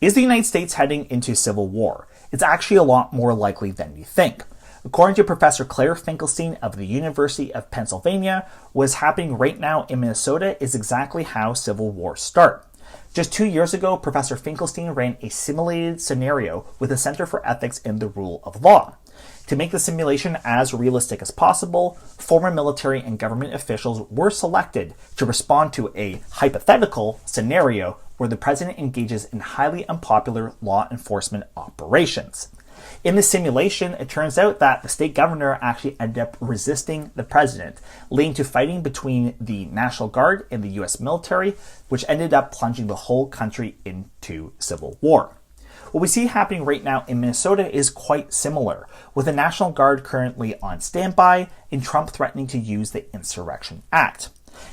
Is the United States heading into civil war? It's actually a lot more likely than you think. According to Professor Claire Finkelstein of the University of Pennsylvania, what's happening right now in Minnesota is exactly how civil wars start. Just 2 years ago, Professor Finkelstein ran a simulated scenario with the Center for Ethics and the Rule of Law. To make the simulation as realistic as possible, former military and government officials were selected to respond to a hypothetical scenario where the president engages in highly unpopular law enforcement operations. In the simulation, it turns out that the state governor actually ended up resisting the president, leading to fighting between the National Guard and the US military, which ended up plunging the whole country into civil war. What we see happening right now in Minnesota is quite similar, with the National Guard currently on standby and Trump threatening to use the Insurrection Act.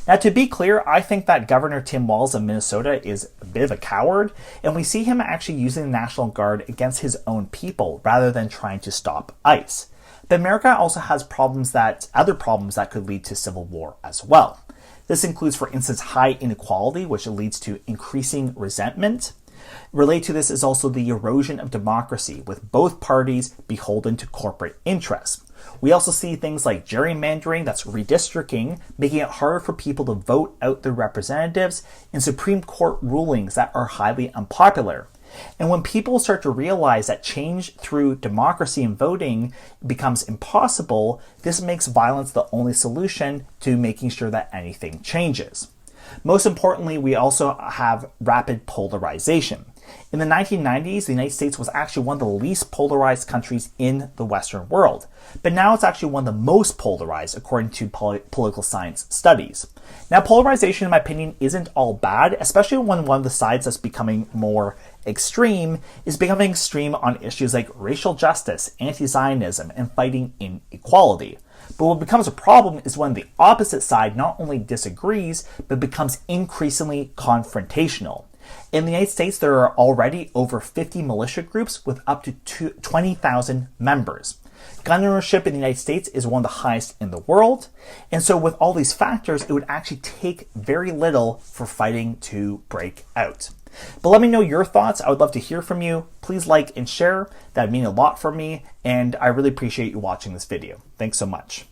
Now, to be clear, I think that Governor Tim Walz of Minnesota is a bit of a coward, and we see him actually using the National Guard against his own people rather than trying to stop ICE. But America also has other problems that could lead to civil war as well. This includes, for instance, high inequality, which leads to increasing resentment. Related to this is also the erosion of democracy, with both parties beholden to corporate interests. We also see things like gerrymandering, that's redistricting, making it harder for people to vote out their representatives, and Supreme Court rulings that are highly unpopular. And when people start to realize that change through democracy and voting becomes impossible, this makes violence the only solution to making sure that anything changes. Most importantly, we also have rapid polarization. In the 1990s, the United States was actually one of the least polarized countries in the Western world, but now it's actually one of the most polarized according to political science studies. Now, polarization, in my opinion, isn't all bad, especially when one of the sides that's becoming more extreme is becoming extreme on issues like racial justice, anti-Zionism, and fighting inequality. But what becomes a problem is when the opposite side not only disagrees, but becomes increasingly confrontational. In the United States, there are already over 50 militia groups with up to 20,000 members. Gun ownership in the United States is one of the highest in the world. And so with all these factors, it would actually take very little for fighting to break out. But let me know your thoughts. I would love to hear from you. Please like and share. That would mean a lot for me. And I really appreciate you watching this video. Thanks so much.